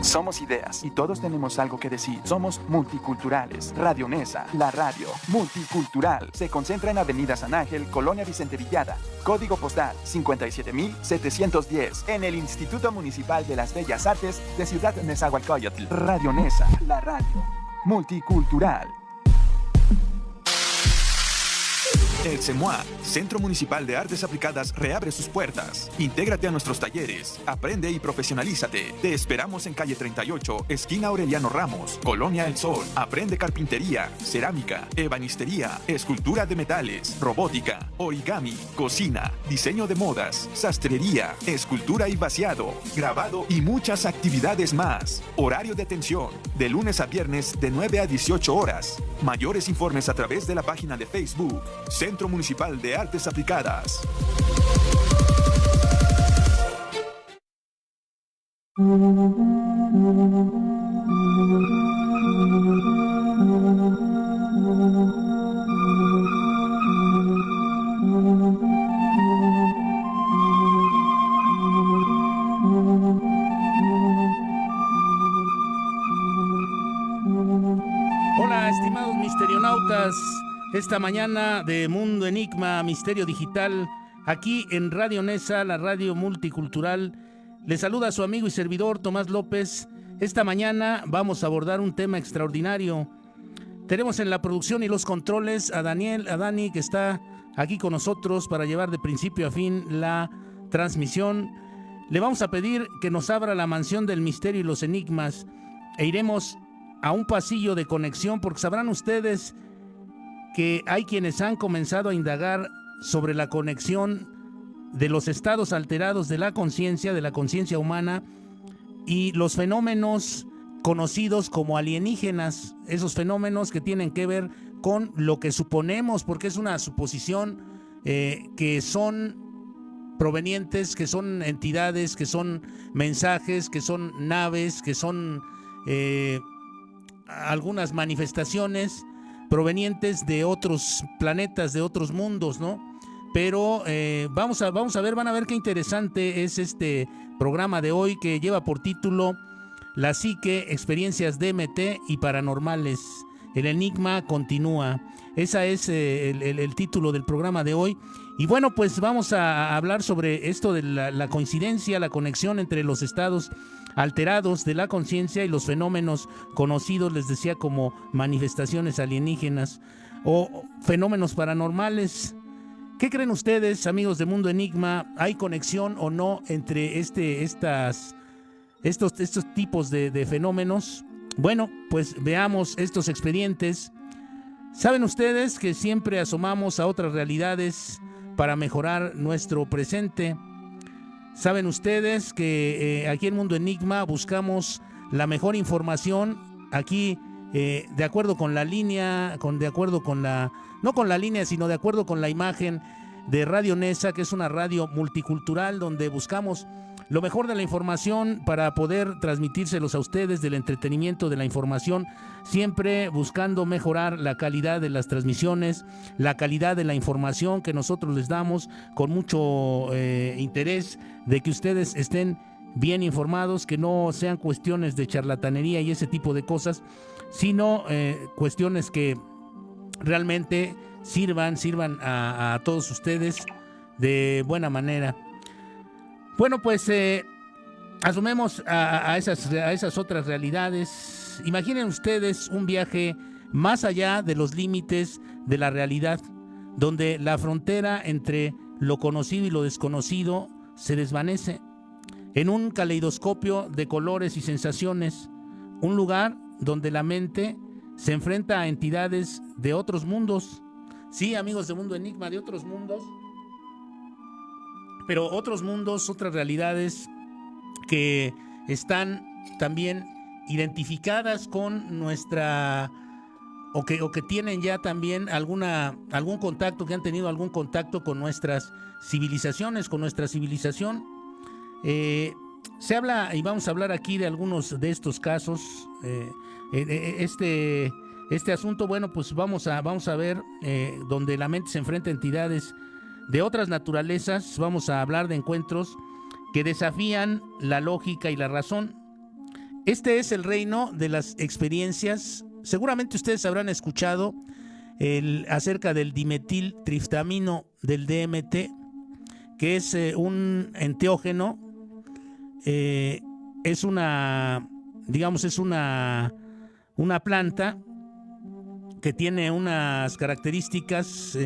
Somos ideas y todos tenemos algo que decir. Somos multiculturales. Radio Nesa, la radio multicultural. Se concentra en Avenida San Ángel, Colonia Vicente Villada. Código postal 57710. En el Instituto Municipal de las Bellas Artes de Ciudad Nezahualcóyotl. Radio Nesa, la radio multicultural. El CEMUA, Centro Municipal de Artes Aplicadas, reabre sus puertas. Intégrate a nuestros talleres, aprende y profesionalízate. Te esperamos en calle 38, esquina Aureliano Ramos, Colonia El Sol. Aprende carpintería, cerámica, ebanistería, escultura de metales, robótica, origami, cocina, diseño de modas, sastrería, escultura y vaciado, grabado y muchas actividades más. Horario de atención, de lunes a viernes de 9 a 18 horas. Mayores informes a través de la página de Facebook, Centro Municipal de Artes Aplicadas. Hola, estimados misterionautas. Esta mañana de Mundo Enigma, Misterio Digital, aquí en Radio Nesa, la radio multicultural, le saluda a su amigo y servidor Tomás López. Esta mañana vamos a abordar un tema extraordinario. Tenemos en la producción y los controles a Dani, que está aquí con nosotros para llevar de principio a fin la transmisión. Le vamos a pedir que nos abra la mansión del misterio y los enigmas e iremos a un pasillo de conexión, porque sabrán ustedes que hay quienes han comenzado a indagar sobre la conexión de los estados alterados de la conciencia humana y los fenómenos conocidos como alienígenas, esos fenómenos que tienen que ver con lo que suponemos, porque es una suposición, que son provenientes, que son entidades, que son mensajes, que son naves, que son algunas manifestaciones provenientes de otros planetas, de otros mundos, ¿no? Pero vamos a ver, van a ver qué interesante es este programa de hoy, que lleva por título La Psique, experiencias DMT y paranormales. El enigma continúa. Ese es el título del programa de hoy. Y bueno, pues vamos a hablar sobre esto de la coincidencia, la conexión entre los estados alterados de la conciencia y los fenómenos conocidos, les decía, como manifestaciones alienígenas o fenómenos paranormales. ¿Qué creen ustedes, amigos de Mundo Enigma? ¿Hay conexión o no entre estos tipos de fenómenos? Bueno, pues veamos estos expedientes. ¿Saben ustedes que siempre asomamos a otras realidades para mejorar nuestro presente? ¿Saben ustedes que aquí en Mundo Enigma buscamos la mejor información? Aquí, de acuerdo con la línea, no con la línea, sino de acuerdo con la imagen de Radio Nesa, que es una radio multicultural donde buscamos lo mejor de la información para poder transmitírselos a ustedes, del entretenimiento, de la información, siempre buscando mejorar la calidad de las transmisiones, la calidad de la información que nosotros les damos, con mucho interés de que ustedes estén bien informados, que no sean cuestiones de charlatanería y ese tipo de cosas, sino cuestiones que realmente sirvan a todos ustedes de buena manera. Bueno, pues asumemos a esas otras realidades. Imaginen ustedes un viaje más allá de los límites de la realidad, donde la frontera entre lo conocido y lo desconocido se desvanece en un caleidoscopio de colores y sensaciones, un lugar donde la mente se enfrenta a entidades de otros mundos. Sí, amigos de Mundo Enigma, de otros mundos, pero otros mundos, otras realidades que están también identificadas con nuestra, o que tienen ya también algún contacto, que han tenido algún contacto con nuestras civilizaciones, con nuestra civilización. Se habla, y vamos a hablar aquí de algunos de estos casos. Este asunto, bueno, pues vamos a ver donde la mente se enfrenta a entidades de otras naturalezas. Vamos a hablar de encuentros que desafían la lógica y la razón. Este es el reino de las experiencias. Seguramente ustedes habrán escuchado acerca del dimetiltriptamino del DMT, que es un enteógeno. Es una planta que tiene unas características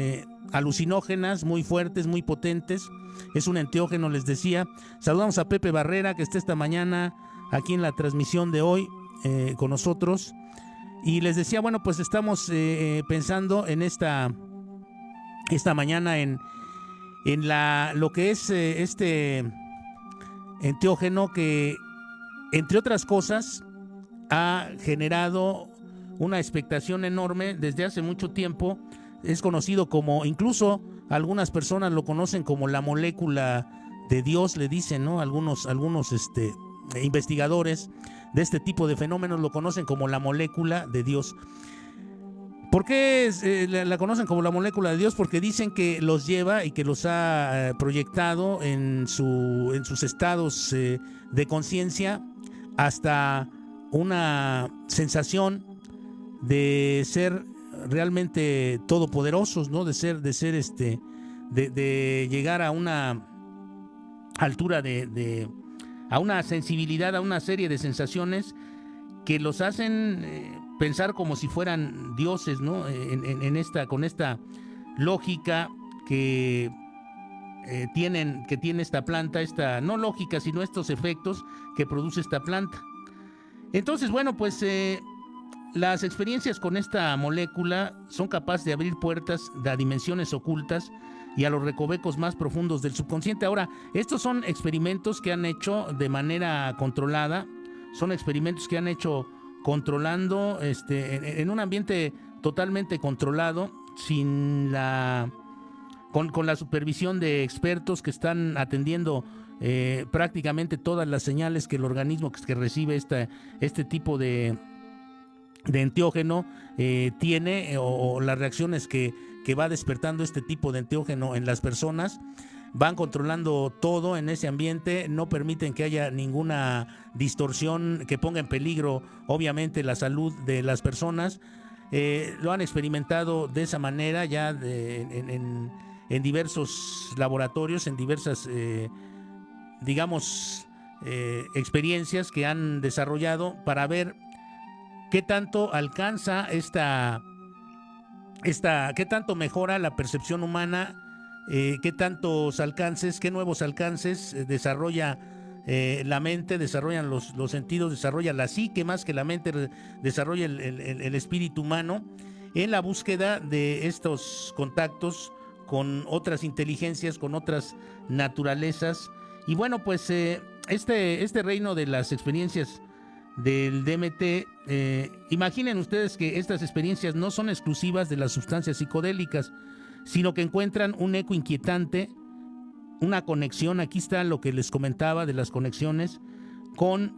alucinógenas muy fuertes, muy potentes. Es un enteógeno, les decía. Saludamos a Pepe Barrera, que está esta mañana aquí en la transmisión de hoy con nosotros. Y les decía, bueno, pues estamos pensando en esta mañana en lo que es este enteógeno que, entre otras cosas, ha generado una expectación enorme desde hace mucho tiempo. Es conocido como, incluso algunas personas lo conocen como la molécula de Dios, le dicen, ¿no? Algunos investigadores de este tipo de fenómenos lo conocen como la molécula de Dios. ¿Por qué la conocen como la molécula de Dios? Porque dicen que los lleva y que los ha proyectado en sus estados de conciencia hasta una sensación de ser realmente todopoderosos, ¿no? De llegar a una altura a una sensibilidad, a una serie de sensaciones que los hacen pensar como si fueran dioses, ¿no? Con esta lógica que tiene esta planta, no lógica, sino estos efectos que produce esta planta. Entonces, bueno, pues las experiencias con esta molécula son capaces de abrir puertas a dimensiones ocultas y a los recovecos más profundos del subconsciente. Ahora, estos son experimentos que han hecho de manera controlada, son experimentos que han hecho controlando en un ambiente totalmente controlado, con la supervisión de expertos que están atendiendo prácticamente todas las señales que el organismo que recibe este tipo de enteógeno tiene, o las reacciones que va despertando este tipo de enteógeno en las personas. Van controlando todo en ese ambiente, no permiten que haya ninguna distorsión que ponga en peligro, obviamente, la salud de las personas. Lo han experimentado de esa manera ya en diversos laboratorios, en diversas, experiencias que han desarrollado para ver qué tanto alcanza qué tanto mejora la percepción humana, qué tantos alcances, qué nuevos alcances desarrolla la mente, desarrollan los sentidos, desarrolla la psique, más que la mente, desarrolla el espíritu humano en la búsqueda de estos contactos con otras inteligencias, con otras naturalezas. Y bueno, pues este reino de las experiencias del DMT, imaginen ustedes que estas experiencias no son exclusivas de las sustancias psicodélicas, sino que encuentran un eco inquietante, una conexión. Aquí está lo que les comentaba de las conexiones con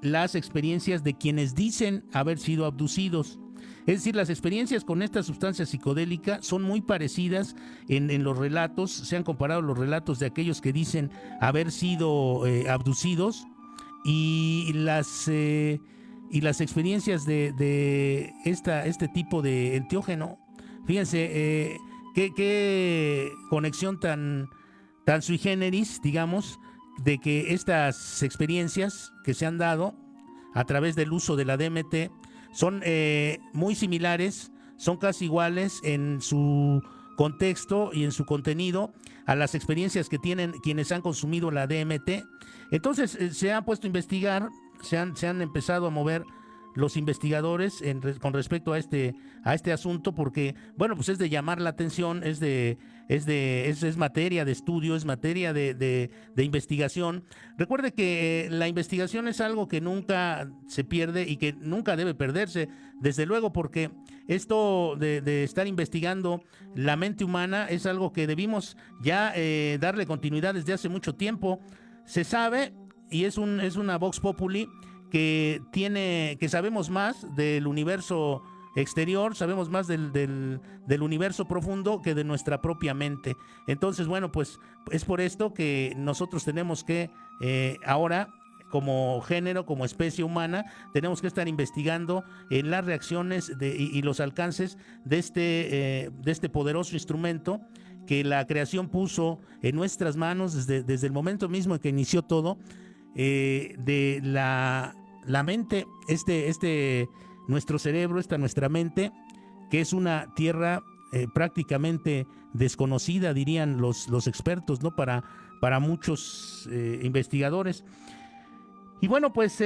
las experiencias de quienes dicen haber sido abducidos. Es decir, las experiencias con esta sustancia psicodélica son muy parecidas en los relatos. Se han comparado los relatos de aquellos que dicen haber sido abducidos y las experiencias de este tipo de enteógeno. Fíjense qué conexión tan sui generis, digamos, de que estas experiencias que se han dado a través del uso de la DMT son muy similares, son casi iguales en su contexto y en su contenido a las experiencias que tienen quienes han consumido la DMT. Entonces se han puesto a investigar, se han empezado a mover los investigadores con respecto a este asunto, porque bueno, pues es de llamar la atención, es materia de estudio, es materia de investigación. Recuerde que la investigación es algo que nunca se pierde y que nunca debe perderse, desde luego, porque esto de estar investigando la mente humana es algo que debimos ya darle continuidad desde hace mucho tiempo. Se sabe, y es una vox populi, que sabemos más del universo exterior, sabemos más del universo profundo que de nuestra propia mente. Entonces, bueno, pues es por esto que nosotros tenemos que ahora como género, como especie humana, tenemos que estar investigando en las reacciones y los alcances de este poderoso instrumento que la creación puso en nuestras manos desde el momento mismo en que inició todo, de la mente, nuestro cerebro, nuestra mente, que es una tierra prácticamente desconocida, dirían los expertos, ¿no? Para muchos investigadores. Y bueno, pues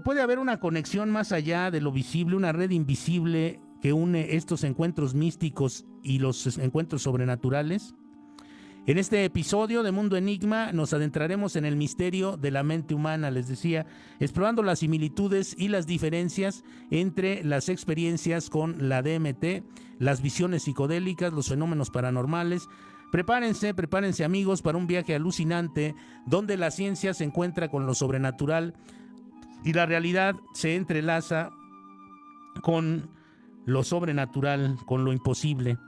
puede haber una conexión más allá de lo visible, una red invisible que une estos encuentros místicos y los encuentros sobrenaturales. En este episodio de Mundo Enigma nos adentraremos en el misterio de la mente humana, les decía, explorando las similitudes y las diferencias entre las experiencias con la DMT, las visiones psicodélicas, los fenómenos paranormales. Prepárense amigos para un viaje alucinante donde la ciencia se encuentra con lo sobrenatural y la realidad se entrelaza con lo sobrenatural, con lo imposible.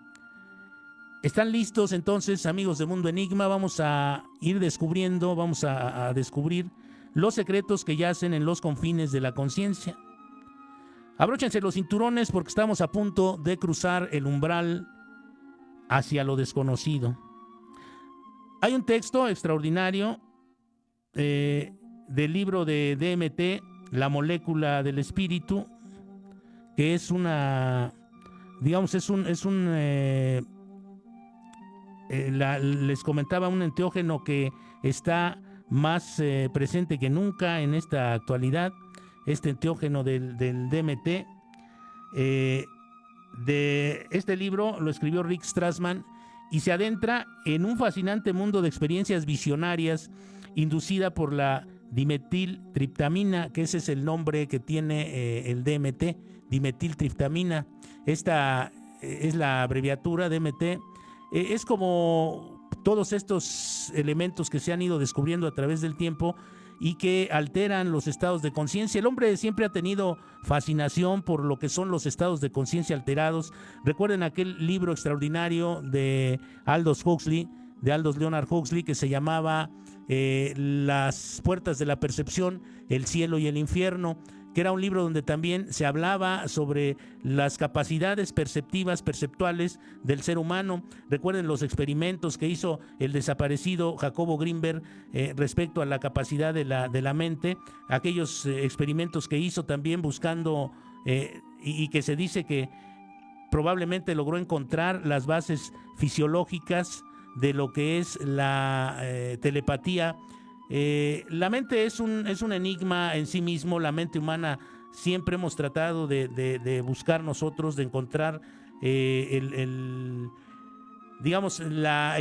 ¿Están listos entonces, amigos de Mundo Enigma? Vamos a ir descubriendo, vamos a descubrir los secretos que yacen en los confines de la conciencia. Abróchense los cinturones porque estamos a punto de cruzar el umbral hacia lo desconocido. Hay un texto extraordinario del libro de DMT, La molécula del espíritu, que es les comentaba, un enteógeno que está más presente que nunca en esta actualidad, este enteógeno del DMT. De este libro lo escribió Rick Strassman y se adentra en un fascinante mundo de experiencias visionarias inducida por la dimetiltriptamina, que ese es el nombre que tiene el DMT, dimetiltriptamina. Esta es la abreviatura DMT. Es como todos estos elementos que se han ido descubriendo a través del tiempo y que alteran los estados de conciencia. El hombre siempre ha tenido fascinación por lo que son los estados de conciencia alterados. Recuerden aquel libro extraordinario de Aldous Leonard Huxley, que se llamaba Las puertas de la percepción, el cielo y el infierno, que era un libro donde también se hablaba sobre las capacidades perceptuales del ser humano. Recuerden los experimentos que hizo el desaparecido Jacobo Grinberg respecto a la capacidad de la mente, aquellos experimentos que hizo también buscando y que se dice que probablemente logró encontrar las bases fisiológicas de lo que es la telepatía. La mente es un enigma en sí mismo. La mente humana siempre hemos tratado de buscar nosotros, de encontrar el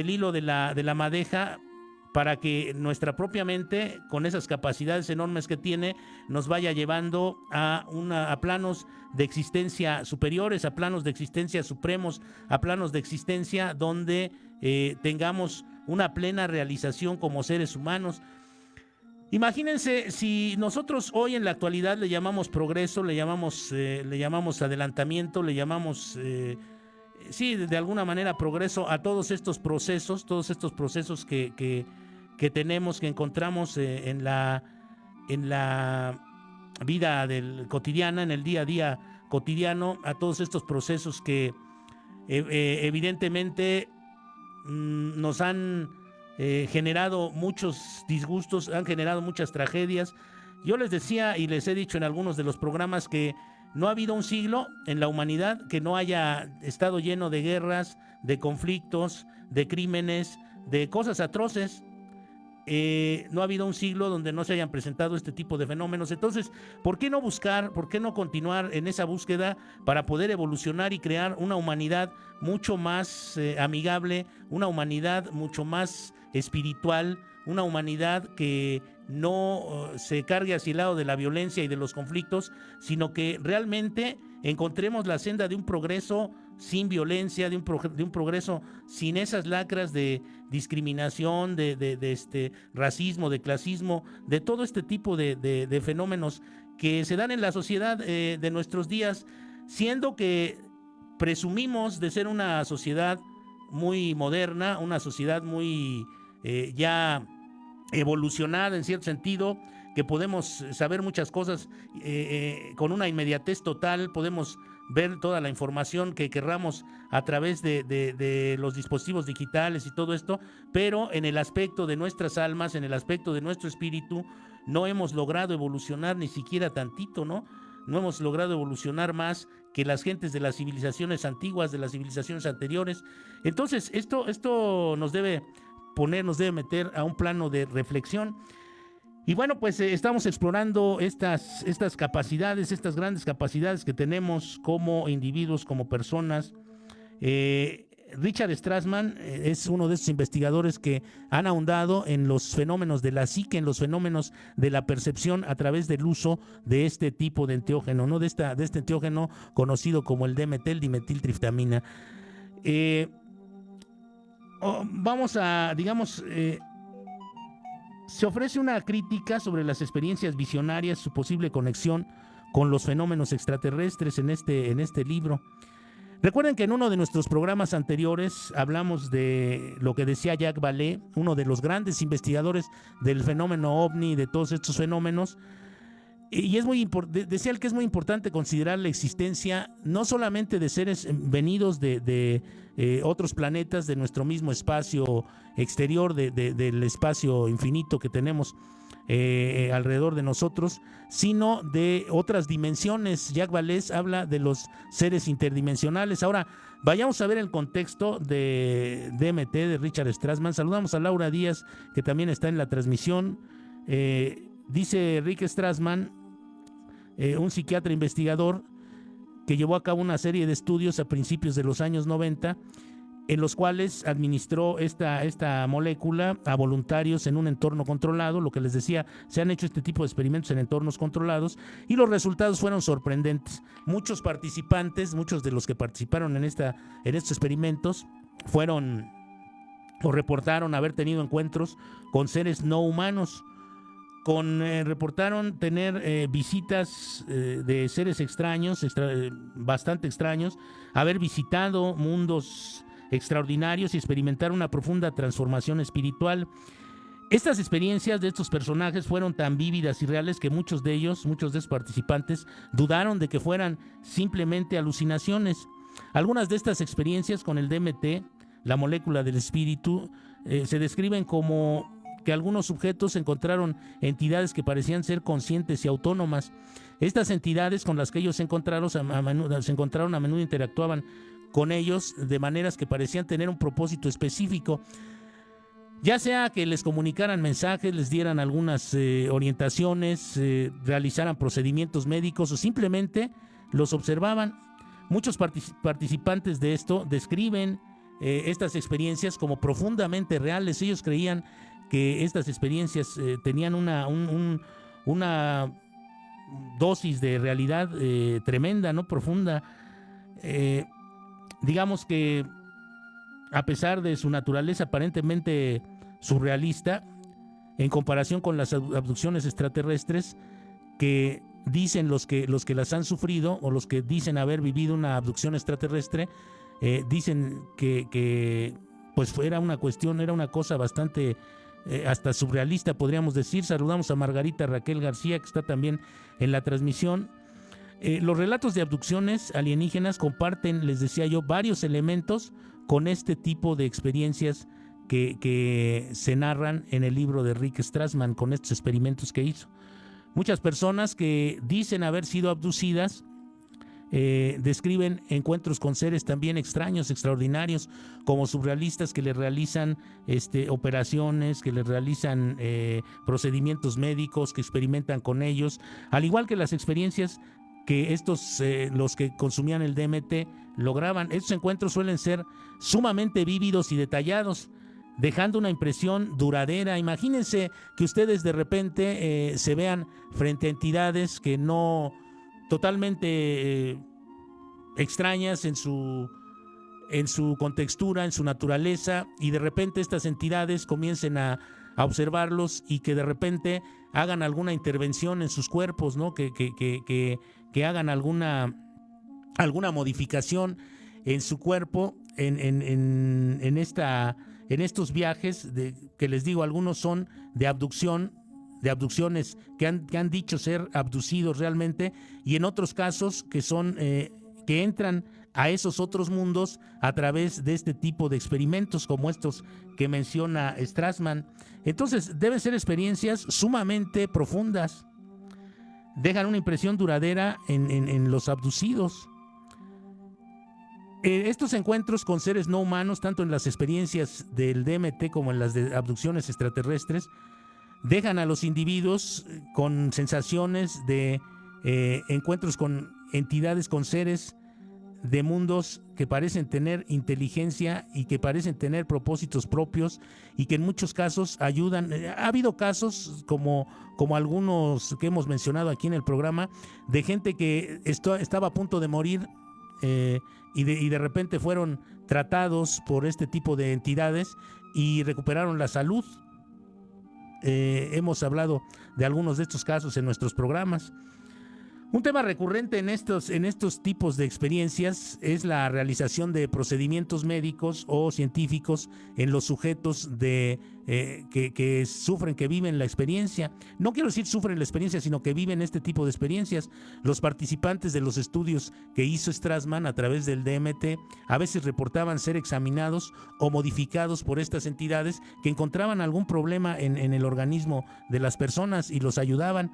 hilo de la madeja para que nuestra propia mente, con esas capacidades enormes que tiene, nos vaya llevando a planos de existencia superiores, a planos de existencia supremos, a planos de existencia donde tengamos una plena realización como seres humanos. Imagínense si nosotros hoy en la actualidad le llamamos progreso, le llamamos adelantamiento, le llamamos, de alguna manera progreso a todos estos procesos que tenemos, que encontramos en la vida cotidiana, en el día a día cotidiano, a todos estos procesos que evidentemente nos han generado muchos disgustos, han generado muchas tragedias. Yo les decía y les he dicho en algunos de los programas que no ha habido un siglo en la humanidad que no haya estado lleno de guerras, de conflictos, de crímenes, de cosas atroces. No ha habido un siglo donde no se hayan presentado este tipo de fenómenos. Entonces, ¿por qué no buscar, por qué no continuar en esa búsqueda para poder evolucionar y crear una humanidad mucho más amigable, una humanidad mucho más espiritual, una humanidad que no se cargue hacia el lado de la violencia y de los conflictos, sino que realmente encontremos la senda de un progreso sin violencia, de un progreso sin esas lacras de discriminación, de racismo, de clasismo, de todo este tipo de fenómenos que se dan en la sociedad de nuestros días, siendo que presumimos de ser una sociedad muy moderna, una sociedad muy ya evolucionada en cierto sentido, que podemos saber muchas cosas con una inmediatez total, podemos ver toda la información que querramos a través de los dispositivos digitales y todo esto, pero en el aspecto de nuestras almas, en el aspecto de nuestro espíritu, no hemos logrado evolucionar ni siquiera tantito, ¿no? No hemos logrado evolucionar más que las gentes de las civilizaciones antiguas, de las civilizaciones anteriores. Entonces, esto nos debe meter a un plano de reflexión. Y bueno, pues estamos explorando estas capacidades, estas grandes capacidades que tenemos como individuos, como personas. Richard Strassman es uno de esos investigadores que han ahondado en los fenómenos de la psique, en los fenómenos de la percepción a través del uso de este tipo de enteógeno, ¿no? de este enteógeno conocido como el DMT, el dimetiltriptamina. Vamos a, digamos, se ofrece una crítica sobre las experiencias visionarias, su posible conexión con los fenómenos extraterrestres en este libro. Recuerden que en uno de nuestros programas anteriores hablamos de lo que decía Jacques Vallée, uno de los grandes investigadores del fenómeno ovni, de todos estos fenómenos, y decía él que es muy importante considerar la existencia no solamente de seres venidos de otros planetas, de nuestro mismo espacio exterior, del espacio infinito que tenemos alrededor de nosotros, sino de otras dimensiones. Jacques Vallée habla de los seres interdimensionales. Ahora, vayamos a ver el contexto de DMT, de Richard Strassman. Saludamos a Laura Díaz, que también está en la transmisión. Dice Rick Strassman, un psiquiatra investigador que llevó a cabo una serie de estudios a principios de los años 90, en los cuales administró esta molécula a voluntarios en un entorno controlado. Lo que les decía, se han hecho este tipo de experimentos en entornos controlados y los resultados fueron sorprendentes. Muchos participantes, muchos de los que participaron en estos experimentos, fueron o reportaron haber tenido encuentros con seres no humanos, reportaron tener visitas de seres extraños, bastante extraños, haber visitado mundos extraordinarios y experimentar una profunda transformación espiritual. Estas experiencias de estos personajes fueron tan vívidas y reales que muchos de esos participantes dudaron de que fueran simplemente alucinaciones. Algunas de estas experiencias con el DMT, la molécula del espíritu, se describen como que algunos sujetos encontraron entidades que parecían ser conscientes y autónomas. Estas entidades con las que ellos se encontraron a menudo interactuaban con ellos de maneras que parecían tener un propósito específico, ya sea que les comunicaran mensajes, les dieran algunas orientaciones, realizaran procedimientos médicos o simplemente los observaban. Muchos participantes de esto describen estas experiencias como profundamente reales. Ellos creían que estas experiencias tenían una dosis de realidad tremenda, ¿no? Profunda. Digamos que a pesar de su naturaleza aparentemente surrealista, en comparación con las abducciones extraterrestres que dicen los que las han sufrido o los que dicen haber vivido una abducción extraterrestre, dicen que pues era una cosa bastante hasta surrealista, podríamos decir. Saludamos a Margarita Raquel García, que está también en la transmisión. Los relatos de abducciones alienígenas comparten, les decía yo, varios elementos con este tipo de experiencias que se narran en el libro de Rick Strassman, con estos experimentos que hizo. Muchas personas que dicen haber sido abducidas describen encuentros con seres también extraños, extraordinarios, como surrealistas, que les realizan operaciones, que les realizan procedimientos médicos, que experimentan con ellos, al igual que las experiencias que los que consumían el DMT lograban. Estos encuentros suelen ser sumamente vívidos y detallados, dejando una impresión duradera. Imagínense que ustedes de repente se vean frente a entidades que no totalmente extrañas en su contextura, en su naturaleza, y de repente estas entidades comiencen a observarlos y que de repente hagan alguna intervención en sus cuerpos, ¿no? Que hagan alguna modificación en su cuerpo, en en estos viajes, que les digo, algunos son de abducciones que han dicho ser abducidos realmente, y en otros casos que son que entran a esos otros mundos a través de este tipo de experimentos como estos que menciona Strassman. Entonces deben ser experiencias sumamente profundas, dejan una impresión duradera en los abducidos. Estos encuentros con seres no humanos, tanto en las experiencias del DMT como en las de abducciones extraterrestres, dejan a los individuos con sensaciones de encuentros con entidades, con seres de mundos que parecen tener inteligencia y que parecen tener propósitos propios y que en muchos casos ayudan. Ha habido casos como algunos que hemos mencionado aquí en el programa, de gente que estaba a punto de morir y de repente fueron tratados por este tipo de entidades y recuperaron la salud. Hemos hablado de algunos de estos casos en nuestros programas. Un tema recurrente en estos tipos de experiencias es la realización de procedimientos médicos o científicos en los sujetos que sufren, que viven la experiencia. No quiero decir sufren la experiencia, sino que viven este tipo de experiencias. Los participantes de los estudios que hizo Strassman a través del DMT a veces reportaban ser examinados o modificados por estas entidades que encontraban algún problema en el organismo de las personas y los ayudaban.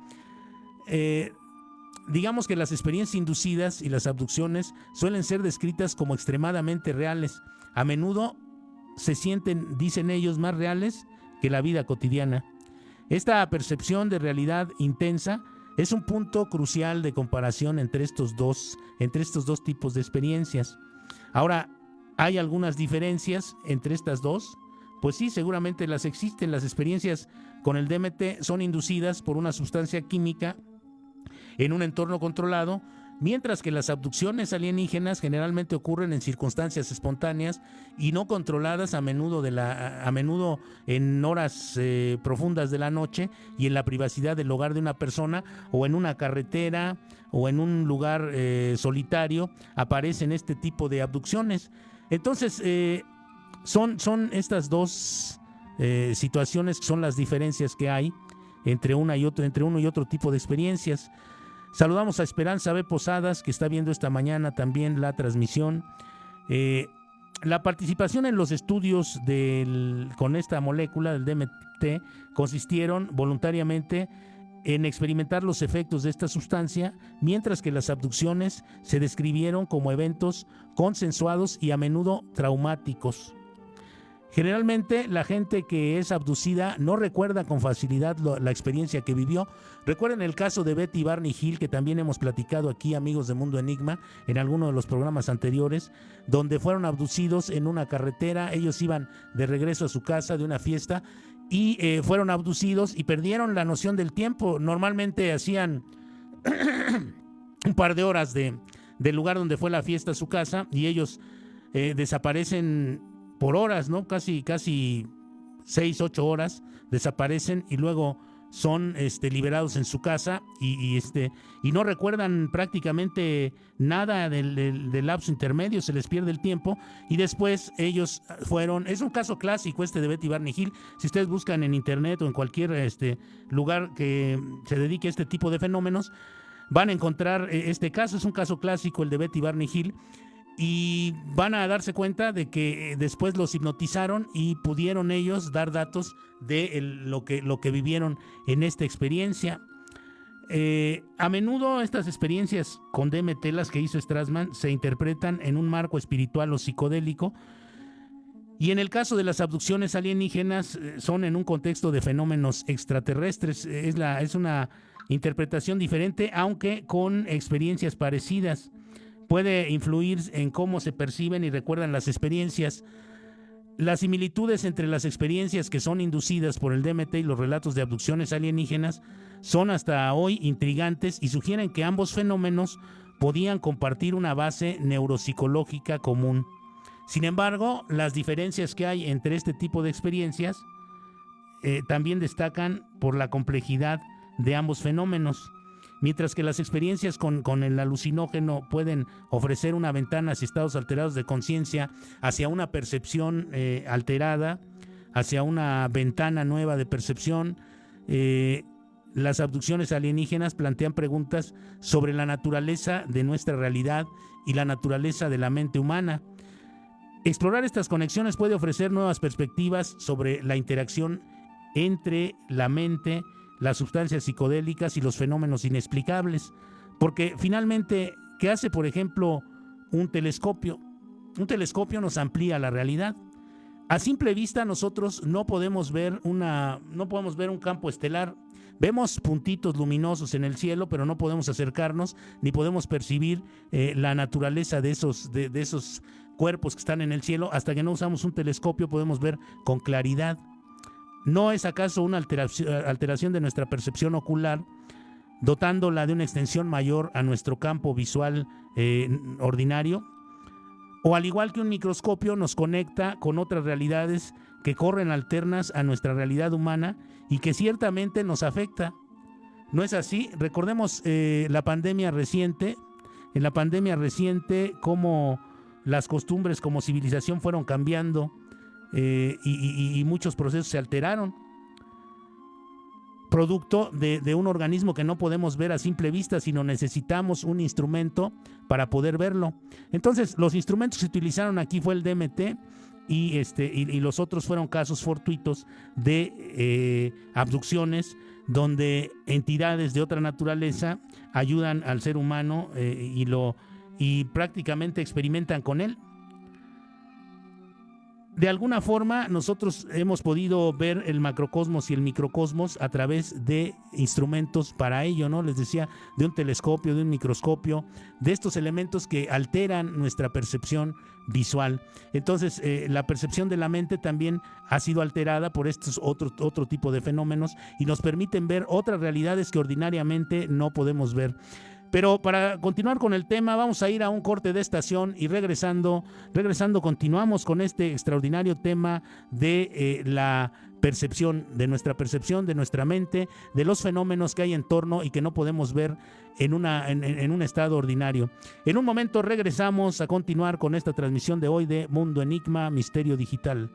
Digamos que las experiencias inducidas y las abducciones suelen ser descritas como extremadamente reales. A menudo se sienten, dicen ellos, más reales que la vida cotidiana. Esta percepción de realidad intensa es un punto crucial de comparación entre estos dos tipos de experiencias. Ahora, ¿hay algunas diferencias entre estas dos? Pues sí, seguramente las existen. Las experiencias con el DMT son inducidas por una sustancia química en un entorno controlado, mientras que las abducciones alienígenas generalmente ocurren en circunstancias espontáneas y no controladas, a menudo en horas profundas de la noche y en la privacidad del hogar de una persona, o en una carretera o en un lugar solitario aparecen este tipo de abducciones. Entonces son estas dos situaciones que son las diferencias que hay entre uno y otro tipo de experiencias. Saludamos a Esperanza B. Posadas, que está viendo esta mañana también la transmisión. La participación en los estudios con esta molécula del DMT consistieron voluntariamente en experimentar los efectos de esta sustancia, mientras que las abducciones se describieron como eventos consensuados y a menudo traumáticos. Generalmente la gente que es abducida no recuerda con facilidad la experiencia que vivió. Recuerden el caso de Betty y Barney Hill, que también hemos platicado aquí, amigos de Mundo Enigma, en alguno de los programas anteriores, donde fueron abducidos en una carretera. Ellos iban de regreso a su casa de una fiesta y fueron abducidos y perdieron la noción del tiempo. Normalmente hacían un par de horas del lugar donde fue la fiesta a su casa, y ellos desaparecen por horas, ¿no? Casi 6-8 horas desaparecen y luego son liberados en su casa y no recuerdan prácticamente nada del lapso intermedio, se les pierde el tiempo, y después ellos es un caso clásico de Betty y Barney Hill. Si ustedes buscan en internet o en cualquier lugar que se dedique a este tipo de fenómenos, van a encontrar este caso. Es un caso clásico el de Betty y Barney Hill, y van a darse cuenta de que después los hipnotizaron y pudieron ellos dar datos de lo que vivieron en esta experiencia. A menudo estas experiencias con DMT, las que hizo Strassman, se interpretan en un marco espiritual o psicodélico, y en el caso de las abducciones alienígenas son en un contexto de fenómenos extraterrestres. Es una interpretación diferente, aunque con experiencias parecidas. Puede influir en cómo se perciben y recuerdan las experiencias. Las similitudes entre las experiencias que son inducidas por el DMT y los relatos de abducciones alienígenas son hasta hoy intrigantes y sugieren que ambos fenómenos podían compartir una base neuropsicológica común. Sin embargo, las diferencias que hay entre este tipo de experiencias también destacan por la complejidad de ambos fenómenos. Mientras que las experiencias con el alucinógeno pueden ofrecer una ventana hacia estados alterados de conciencia, hacia una percepción alterada, hacia una ventana nueva de percepción, las abducciones alienígenas plantean preguntas sobre la naturaleza de nuestra realidad y la naturaleza de la mente humana. Explorar estas conexiones puede ofrecer nuevas perspectivas sobre la interacción entre la mente, las sustancias psicodélicas y los fenómenos inexplicables. Porque finalmente, ¿qué hace, por ejemplo, un telescopio? Un telescopio nos amplía la realidad. A simple vista nosotros no podemos ver un campo estelar. Vemos puntitos luminosos en el cielo, pero no podemos acercarnos ni podemos percibir la naturaleza de esos cuerpos que están en el cielo. Hasta que no usamos un telescopio podemos ver con claridad. ¿No es acaso una alteración de nuestra percepción ocular, dotándola de una extensión mayor a nuestro campo visual ordinario? O al igual que un microscopio nos conecta con otras realidades que corren alternas a nuestra realidad humana y que ciertamente nos afecta. ¿No es así? Recordemos la pandemia reciente. En la pandemia reciente, cómo las costumbres como civilización fueron cambiando y muchos procesos se alteraron. Producto de un organismo que no podemos ver a simple vista, sino necesitamos un instrumento para poder verlo. Entonces, los instrumentos que se utilizaron aquí fue el DMT y los otros fueron casos fortuitos de abducciones donde entidades de otra naturaleza ayudan al ser humano y prácticamente experimentan con él. De alguna forma nosotros hemos podido ver el macrocosmos y el microcosmos a través de instrumentos para ello, ¿no? Les decía, de un telescopio, de un microscopio, de estos elementos que alteran nuestra percepción visual. Entonces, la percepción de la mente también ha sido alterada por estos otro tipo de fenómenos y nos permiten ver otras realidades que ordinariamente no podemos ver. Pero para continuar con el tema, vamos a ir a un corte de estación y regresando continuamos con este extraordinario tema de la percepción, de nuestra mente, de los fenómenos que hay en torno y que no podemos ver en un estado ordinario. En un momento regresamos a continuar con esta transmisión de hoy de Mundo Enigma, Misterio Digital.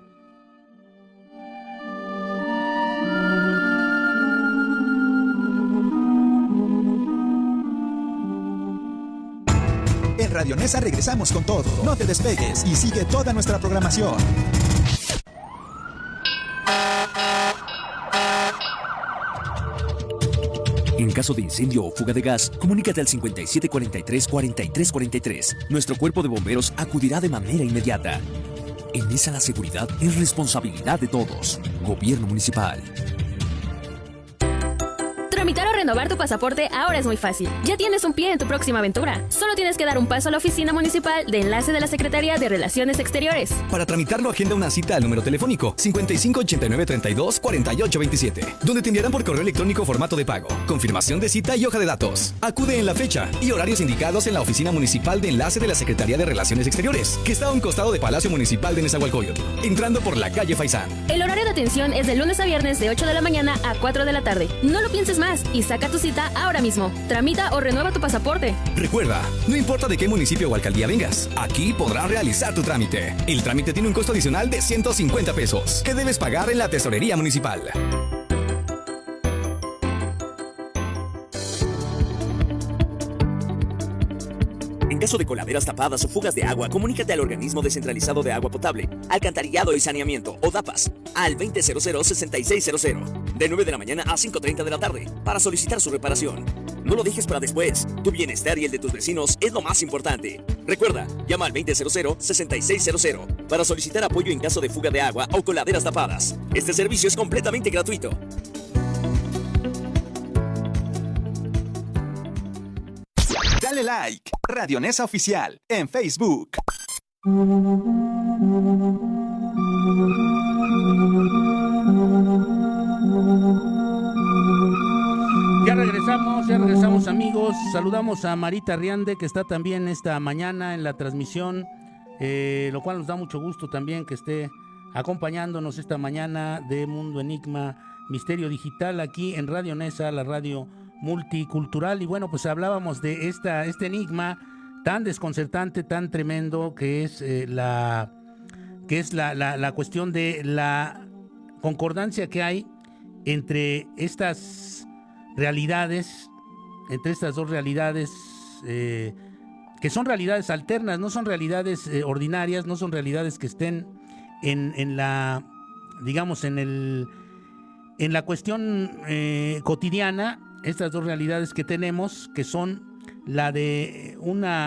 En Radio Nesa regresamos con todo. No te despegues y sigue toda nuestra programación. En caso de incendio o fuga de gas, comunícate al 5743-4343. Nuestro cuerpo de bomberos acudirá de manera inmediata. En Nesa la seguridad es responsabilidad de todos. Gobierno Municipal. Tramitar o renovar tu pasaporte ahora es muy fácil. Ya tienes un pie en tu próxima aventura. Solo tienes que dar un paso a la oficina municipal de enlace de la Secretaría de Relaciones Exteriores. Para tramitarlo, agenda una cita al número telefónico 5589324827, donde te enviarán por correo electrónico formato de pago, confirmación de cita y hoja de datos. Acude en la fecha y horarios indicados en la oficina municipal de enlace de la Secretaría de Relaciones Exteriores, que está a un costado de Palacio Municipal de Nezahualcóyotl, entrando por la calle Faisán. El horario de atención es de lunes a viernes de 8 de la mañana a 4 de la tarde. No lo pienses más y saca tu cita ahora mismo. Tramita o renueva tu pasaporte. Recuerda, no importa de qué municipio o alcaldía vengas, aquí podrás realizar tu trámite. El trámite tiene un costo adicional de 150 pesos que debes pagar en la tesorería municipal. En caso de coladeras tapadas o fugas de agua, comunícate al Organismo Descentralizado de Agua Potable, Alcantarillado y Saneamiento, o DAPAS, al 2000-6600, de 9 de la mañana a 5:30 de la tarde, para solicitar su reparación. No lo dejes para después. Tu bienestar y el de tus vecinos es lo más importante. Recuerda, llama al 2000-6600 para solicitar apoyo en caso de fuga de agua o coladeras tapadas. Este servicio es completamente gratuito. Dale like, Radio Nesa Oficial, en Facebook. Ya regresamos amigos. Saludamos a Marita Riande, que está también esta mañana en la transmisión, lo cual nos da mucho gusto también que esté acompañándonos esta mañana de Mundo Enigma, Misterio Digital, aquí en Radio Nesa, la radio multicultural. Y bueno, pues hablábamos de este enigma tan desconcertante, tan tremendo, que es la cuestión de la concordancia que hay entre estas realidades, entre estas dos realidades, que son realidades alternas, no son realidades ordinarias, no son realidades que estén en la, digamos, en la cuestión cotidiana. Estas dos realidades que tenemos, que son la de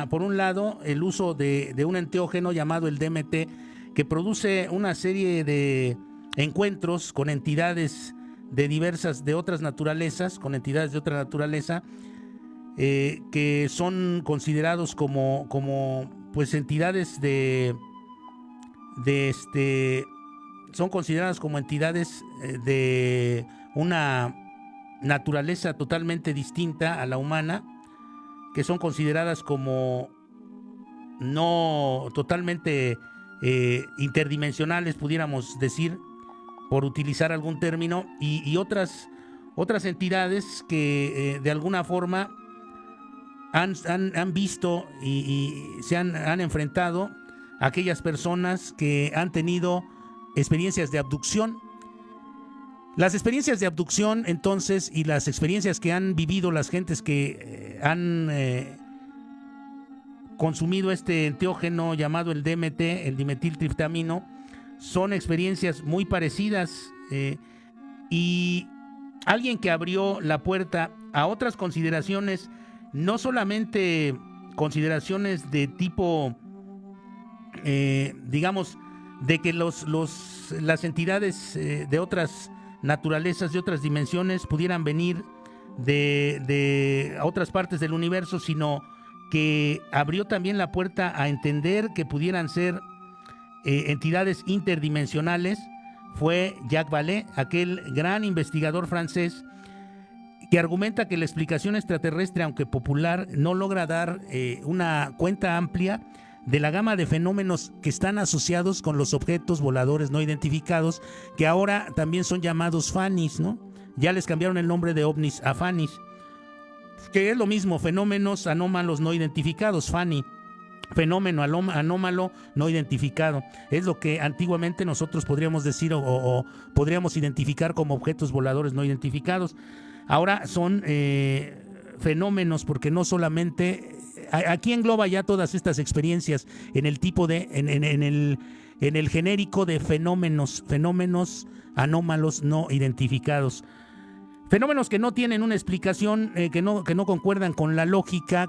por un lado, el uso de un enteógeno llamado el DMT, que produce una serie de encuentros con entidades de otras naturalezas, con entidades de otra naturaleza, que son considerados como pues entidades son consideradas como entidades de una naturaleza totalmente distinta a la humana, que son consideradas como no totalmente interdimensionales, pudiéramos decir, por utilizar algún término, y otras entidades que de alguna forma han visto y se han enfrentado a aquellas personas que han tenido experiencias de abducción. Las experiencias de abducción, entonces, y las experiencias que han vivido las gentes que han consumido este enteógeno llamado el DMT, el dimetiltriptamino, son experiencias muy parecidas, y alguien que abrió la puerta a otras consideraciones, no solamente consideraciones de tipo, digamos, de que las entidades de otras naturalezas, de otras dimensiones pudieran venir de otras partes del universo, sino que abrió también la puerta a entender que pudieran ser entidades interdimensionales. Fue Jacques Vallée, aquel gran investigador francés que argumenta que la explicación extraterrestre, aunque popular, no logra dar una cuenta amplia de la gama de fenómenos que están asociados con los objetos voladores no identificados, que ahora también son llamados FANIs, ¿no? Ya les cambiaron el nombre de ovnis a FANIs, que es lo mismo, fenómenos anómalos no identificados, FANI, fenómeno anómalo no identificado. Es lo que antiguamente nosotros podríamos decir o podríamos identificar como objetos voladores no identificados. Ahora son fenómenos, porque no solamente... Aquí engloba ya todas estas experiencias en el tipo de... en el genérico de fenómenos anómalos no identificados. Fenómenos que no tienen una explicación, que no concuerdan con la lógica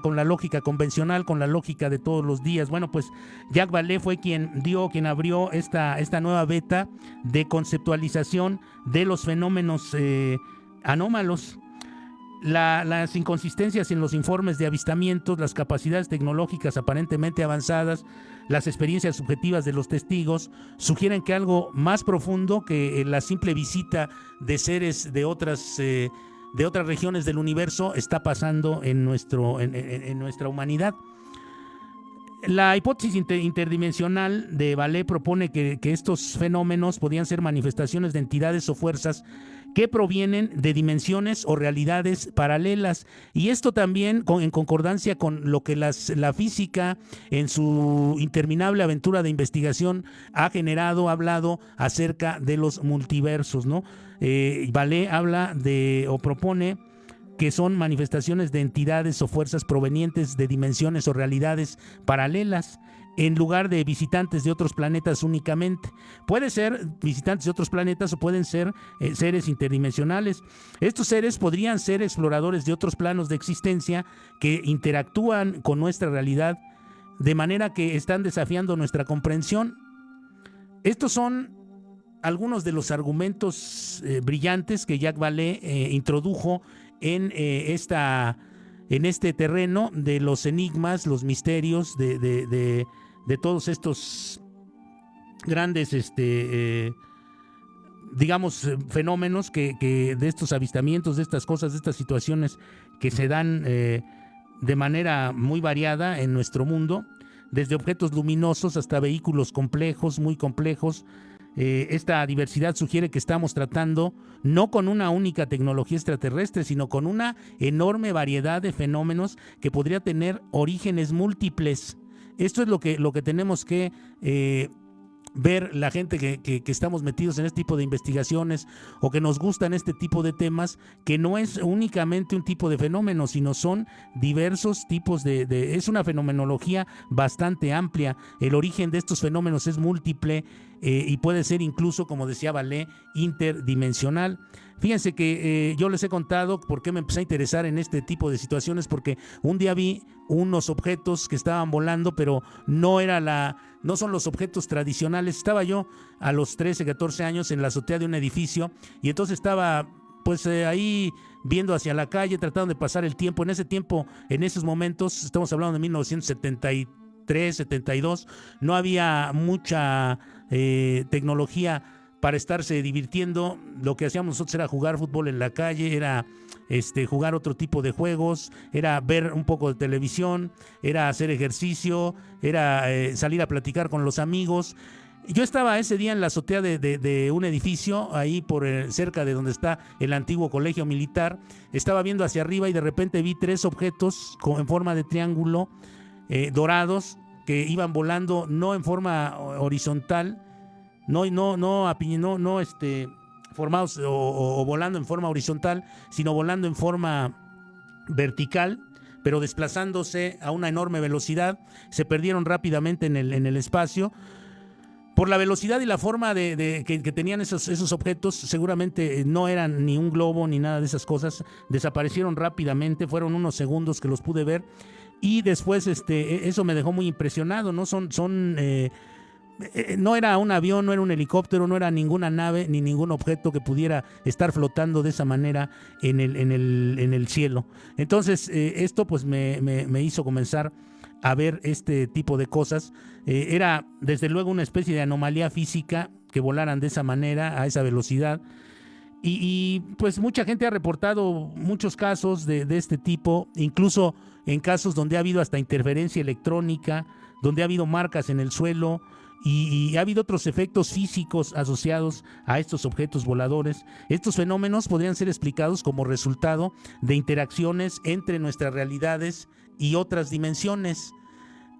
convencional, con la lógica de todos los días. Bueno, pues Jacques Vallée fue quien abrió esta nueva beta de conceptualización de los fenómenos anómalos. Las inconsistencias en los informes de avistamientos, las capacidades tecnológicas aparentemente avanzadas, las experiencias subjetivas de los testigos sugieren que algo más profundo que la simple visita de seres de otras regiones del universo está pasando en nuestra humanidad. La hipótesis interdimensional de Vallée propone que estos fenómenos podrían ser manifestaciones de entidades o fuerzas que provienen de dimensiones o realidades paralelas, y esto también en concordancia con lo que la física en su interminable aventura de investigación ha hablado acerca de los multiversos, ¿no? Vallée propone que son manifestaciones de entidades o fuerzas provenientes de dimensiones o realidades paralelas, en lugar de visitantes de otros planetas únicamente. Puede ser visitantes de otros planetas o pueden ser seres interdimensionales. Estos seres podrían ser exploradores de otros planos de existencia que interactúan con nuestra realidad de manera que están desafiando nuestra comprensión. Estos son algunos de los argumentos brillantes que Jacques Vallée introdujo en este terreno de los enigmas, los misterios de todos estos grandes fenómenos que de estos avistamientos, de estas cosas, de estas situaciones que se dan de manera muy variada en nuestro mundo, desde objetos luminosos hasta vehículos complejos, muy complejos, esta diversidad sugiere que estamos tratando no con una única tecnología extraterrestre, sino con una enorme variedad de fenómenos que podría tener orígenes múltiples. Esto es lo que tenemos que ver la gente que estamos metidos en este tipo de investigaciones o que nos gustan este tipo de temas, que no es únicamente un tipo de fenómeno, sino son diversos tipos es una fenomenología bastante amplia. El origen de estos fenómenos es múltiple y puede ser incluso, como decía Vallée, interdimensional. Fíjense que yo les he contado por qué me empecé a interesar en este tipo de situaciones, porque un día vi unos objetos que estaban volando, pero no son los objetos tradicionales. Estaba yo a los 13, 14 años en la azotea de un edificio y entonces estaba ahí viendo hacia la calle, tratando de pasar el tiempo. En ese tiempo, en esos momentos, estamos hablando de 1973, 72, no había mucha tecnología para estarse divirtiendo. Lo que hacíamos nosotros era jugar fútbol en la calle, era jugar otro tipo de juegos, era ver un poco de televisión, era hacer ejercicio, era salir a platicar con los amigos. Yo estaba ese día en la azotea de un edificio, ahí cerca de donde está el antiguo colegio militar. Estaba viendo hacia arriba y de repente vi 3 objetos en forma de triángulo, dorados, que iban volando no en forma horizontal, formados o volando en forma horizontal, sino volando en forma vertical, pero desplazándose a una enorme velocidad. Se perdieron rápidamente en el espacio. Por la velocidad y la forma que tenían esos objetos, seguramente no eran ni un globo ni nada de esas cosas. Desaparecieron rápidamente, fueron unos segundos que los pude ver. Y después eso me dejó muy impresionado, ¿no? No era un avión, no era un helicóptero, no era ninguna nave ni ningún objeto que pudiera estar flotando de esa manera en el cielo. Entonces esto pues me hizo comenzar a ver este tipo de cosas. Era desde luego una especie de anomalía física que volaran de esa manera, a esa velocidad. Y pues mucha gente ha reportado muchos casos de este tipo, incluso en casos donde ha habido hasta interferencia electrónica, donde ha habido marcas en el suelo y ha habido otros efectos físicos asociados a estos objetos voladores. Estos fenómenos podrían ser explicados como resultado de interacciones entre nuestras realidades y otras dimensiones.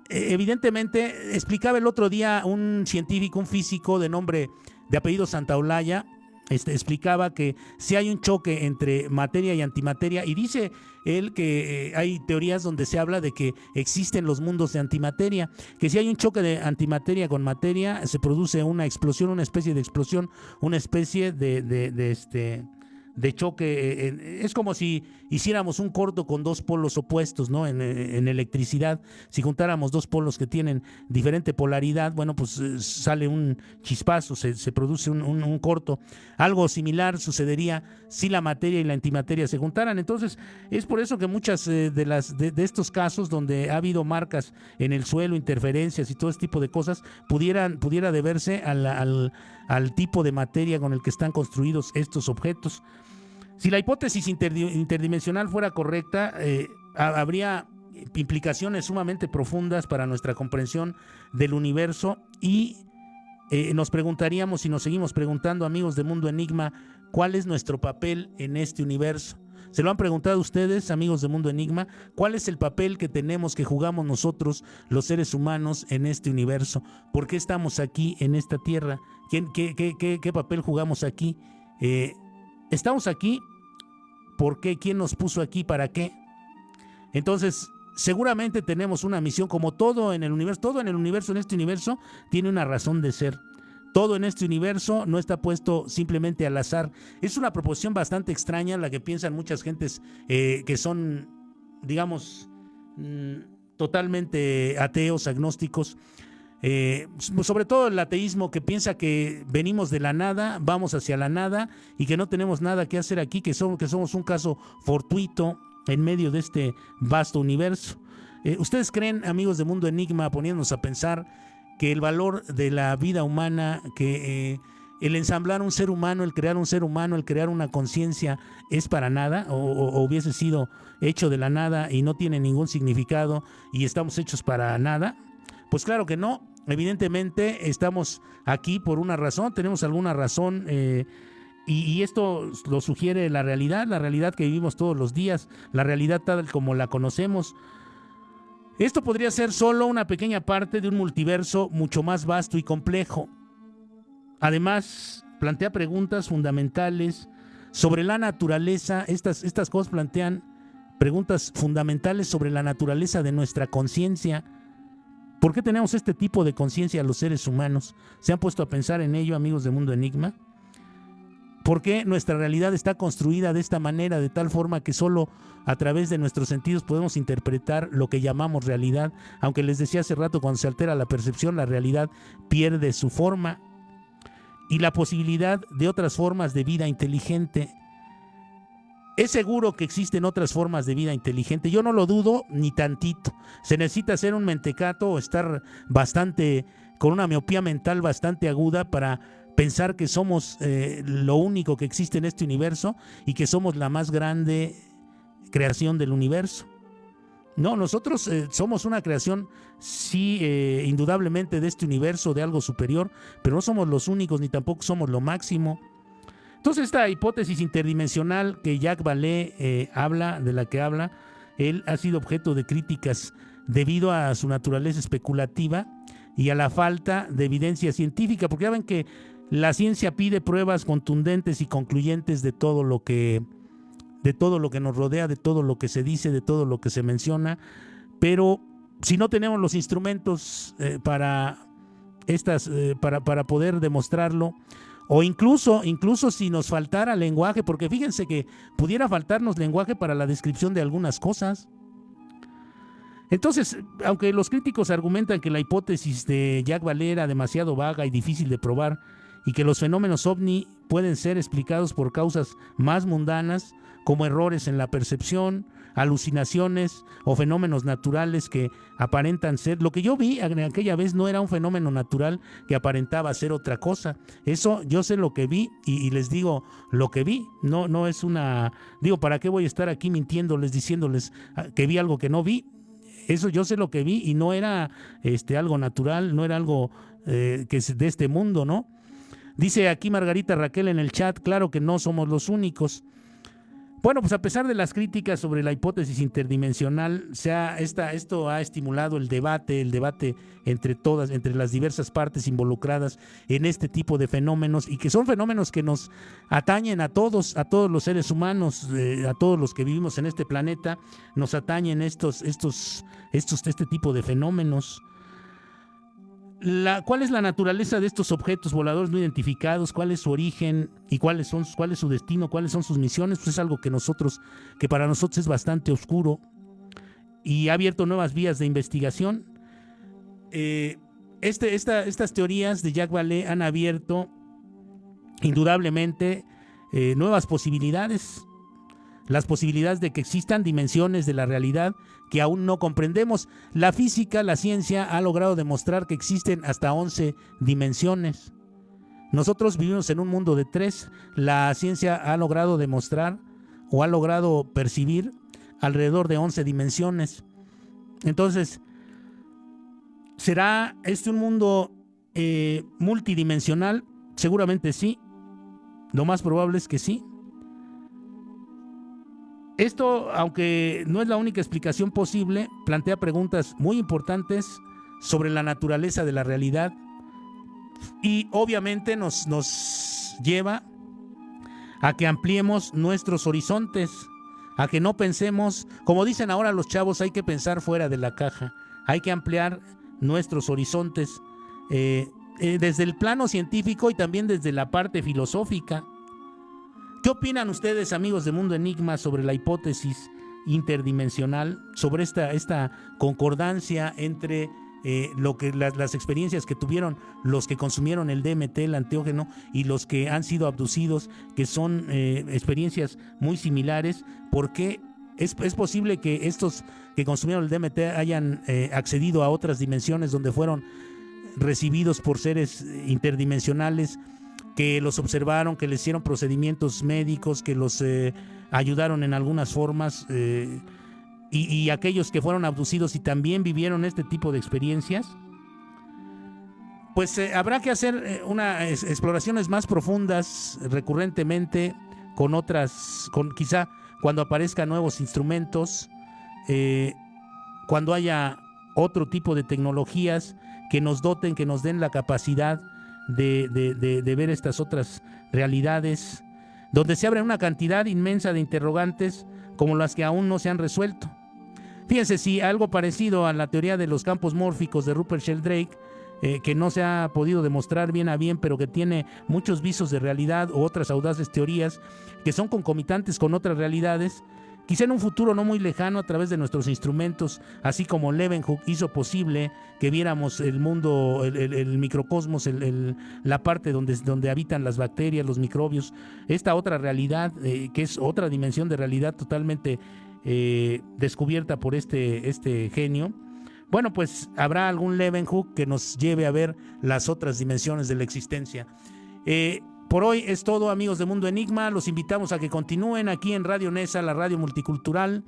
Evidentemente, explicaba el otro día un científico, un físico de apellido Santaolalla, explicaba que si hay un choque entre materia y antimateria, y dice él que hay teorías donde se habla de que existen los mundos de antimateria, que si hay un choque de antimateria con materia, se produce una explosión, una especie de explosión, una especie de choque. Es como si hiciéramos un corto con 2 polos opuestos, ¿no? En electricidad, si juntáramos 2 polos que tienen diferente polaridad, bueno, pues sale un chispazo, se produce un corto. Algo similar sucedería si la materia y la antimateria se juntaran. Entonces, es por eso que muchas de estos casos donde ha habido marcas en el suelo, interferencias y todo este tipo de cosas, pudiera deberse al tipo de materia con el que están construidos estos objetos. Si la hipótesis interdimensional fuera correcta, habría implicaciones sumamente profundas para nuestra comprensión del universo y nos preguntaríamos y nos seguimos preguntando, amigos de Mundo Enigma, ¿cuál es nuestro papel en este universo? ¿Se lo han preguntado ustedes, amigos de Mundo Enigma? ¿Cuál es el papel que tenemos, que jugamos nosotros, los seres humanos, en este universo? ¿Por qué estamos aquí en esta tierra? ¿Qué papel jugamos aquí? ¿Estamos aquí? ¿Por qué? ¿Quién nos puso aquí? ¿Para qué? Entonces, seguramente tenemos una misión, como todo en el universo. Todo en el universo, en este universo, tiene una razón de ser. Todo en este universo no está puesto simplemente al azar. Es una proposición bastante extraña la que piensan muchas gentes que son, digamos, totalmente ateos, agnósticos. Sobre todo el ateísmo, que piensa que venimos de la nada, vamos hacia la nada y que no tenemos nada que hacer aquí, que somos un caso fortuito en medio de este vasto universo. ¿Ustedes creen, amigos de Mundo Enigma, poniéndonos a pensar, que el valor de la vida humana, que el ensamblar un ser humano, el crear un ser humano, el crear una conciencia es para nada, o hubiese sido hecho de la nada y no tiene ningún significado y estamos hechos para nada? Pues claro que no. evidentemente estamos aquí por una razón, tenemos alguna razón, y esto lo sugiere la realidad que vivimos todos los días, la realidad tal como la conocemos. Esto podría ser solo una pequeña parte de un multiverso mucho más vasto y complejo. Además, plantea preguntas fundamentales sobre la naturaleza. Estas cosas plantean preguntas fundamentales sobre la naturaleza de nuestra conciencia. ¿Por qué tenemos este tipo de conciencia los seres humanos? ¿Se han puesto a pensar en ello, amigos de Mundo Enigma? ¿Por qué nuestra realidad está construida de esta manera, de tal forma que solo a través de nuestros sentidos podemos interpretar lo que llamamos realidad? Aunque les decía hace rato, cuando se altera la percepción, la realidad pierde su forma. Y la posibilidad de otras formas de vida inteligente. Es seguro que existen otras formas de vida inteligente. Yo no lo dudo ni tantito. Se necesita ser un mentecato o estar con una miopía mental bastante aguda para pensar que somos lo único que existe en este universo y que somos la más grande creación del universo. No, nosotros somos una creación, sí, indudablemente de este universo, de algo superior, pero no somos los únicos ni tampoco somos lo máximo. Entonces esta hipótesis interdimensional que Jacques Vallée de la que habla, él ha sido objeto de críticas debido a su naturaleza especulativa y a la falta de evidencia científica, porque ya ven que la ciencia pide pruebas contundentes y concluyentes de todo lo que nos rodea, de todo lo que se dice, de todo lo que se menciona, pero si no tenemos los instrumentos para poder demostrarlo, o incluso si nos faltara lenguaje, porque fíjense que pudiera faltarnos lenguaje para la descripción de algunas cosas. Entonces, aunque los críticos argumentan que la hipótesis de Jacques Vallée era demasiado vaga y difícil de probar, y que los fenómenos ovni pueden ser explicados por causas más mundanas, como errores en la percepción, alucinaciones o fenómenos naturales que aparentan ser. Lo que yo vi aquella vez no era un fenómeno natural que aparentaba ser otra cosa. Eso yo sé lo que vi y les digo lo que vi. No es una... Digo, ¿para qué voy a estar aquí mintiéndoles, diciéndoles que vi algo que no vi? Eso yo sé lo que vi y no era algo natural, no era algo que es de este mundo, ¿no? Dice aquí Margarita Raquel en el chat, claro que no somos los únicos. Bueno, pues a pesar de las críticas sobre la hipótesis interdimensional, esto ha estimulado el debate entre las diversas partes involucradas en este tipo de fenómenos, y que son fenómenos que nos atañen a todos los seres humanos, a todos los que vivimos en este planeta, nos atañen este tipo de fenómenos. ¿Cuál es la naturaleza de estos objetos voladores no identificados? ¿Cuál es su origen? ¿Y cuál es su destino? ¿Cuáles son sus misiones? Pues es algo que para nosotros es bastante oscuro y ha abierto nuevas vías de investigación. Estas teorías de Jacques Vallée han abierto indudablemente nuevas posibilidades. Las posibilidades de que existan dimensiones de la realidad que aún no comprendemos. La física, la ciencia ha logrado demostrar que existen hasta 11 dimensiones. Nosotros vivimos en un mundo de 3. La ciencia ha logrado demostrar o ha logrado percibir alrededor de 11 dimensiones. Entonces, ¿será un mundo multidimensional? Seguramente sí. Lo más probable es que sí. Esto, aunque no es la única explicación posible, plantea preguntas muy importantes sobre la naturaleza de la realidad y obviamente nos lleva a que ampliemos nuestros horizontes, a que no pensemos, como dicen ahora los chavos, hay que pensar fuera de la caja, hay que ampliar nuestros horizontes desde el plano científico y también desde la parte filosófica. ¿Qué opinan ustedes, amigos de Mundo Enigma, sobre la hipótesis interdimensional, sobre esta concordancia entre las experiencias que tuvieron los que consumieron el DMT, el antiógeno, y los que han sido abducidos, que son experiencias muy similares? ¿Por qué es posible que estos que consumieron el DMT hayan accedido a otras dimensiones donde fueron recibidos por seres interdimensionales que los observaron, que les hicieron procedimientos médicos, que los ayudaron en algunas formas, y aquellos que fueron abducidos y también vivieron este tipo de experiencias? pues habrá que hacer exploraciones más profundas recurrentemente con quizá cuando aparezcan nuevos instrumentos, cuando haya otro tipo de tecnologías que nos doten, que nos den la capacidad de ver estas otras realidades, donde se abre una cantidad inmensa de interrogantes como las que aún no se han resuelto. Fíjense, si algo parecido a la teoría de los campos mórficos de Rupert Sheldrake, que no se ha podido demostrar bien a bien, pero que tiene muchos visos de realidad, u otras audaces teorías que son concomitantes con otras realidades, quizá en un futuro no muy lejano, a través de nuestros instrumentos, así como Leeuwenhoek hizo posible que viéramos el mundo, el microcosmos, la parte donde habitan las bacterias, los microbios, esta otra realidad, que es otra dimensión de realidad totalmente descubierta por este genio. Bueno, pues habrá algún Leeuwenhoek que nos lleve a ver las otras dimensiones de la existencia. Por hoy es todo, amigos de Mundo Enigma. Los invitamos a que continúen aquí en Radio Nesa, la radio multicultural.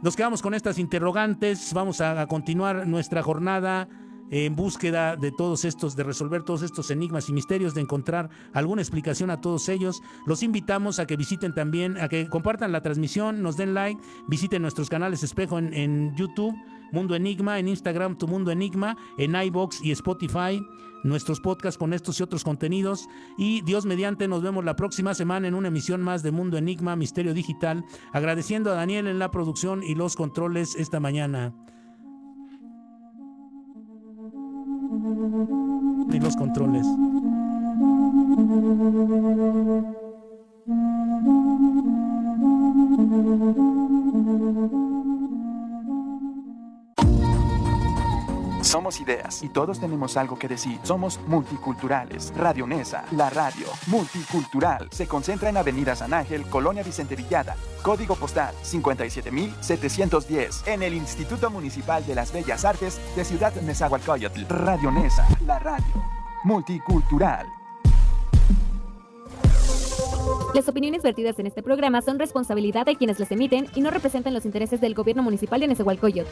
Nos quedamos con estas interrogantes. Vamos a continuar nuestra jornada en búsqueda de de resolver todos estos enigmas y misterios, de encontrar alguna explicación a todos ellos. Los invitamos a que visiten también, a que compartan la transmisión, nos den like, visiten nuestros canales espejo en YouTube, Mundo Enigma, en Instagram, Tu Mundo Enigma, en iVoox y Spotify, nuestros podcasts con estos y otros contenidos. Y Dios mediante, nos vemos la próxima semana en una emisión más de Mundo Enigma, Misterio Digital, agradeciendo a Daniel en la producción y los controles esta mañana. Y los controles. Somos ideas y todos tenemos algo que decir. Somos multiculturales. Radio Nesa, la radio multicultural. Se concentra en Avenida San Ángel, Colonia Vicente Villada. Código postal 57710. En el Instituto Municipal de las Bellas Artes de Ciudad Nezahualcóyotl. Radio Nesa, la radio multicultural. Las opiniones vertidas en este programa son responsabilidad de quienes las emiten y no representan los intereses del gobierno municipal de Nezahualcóyotl.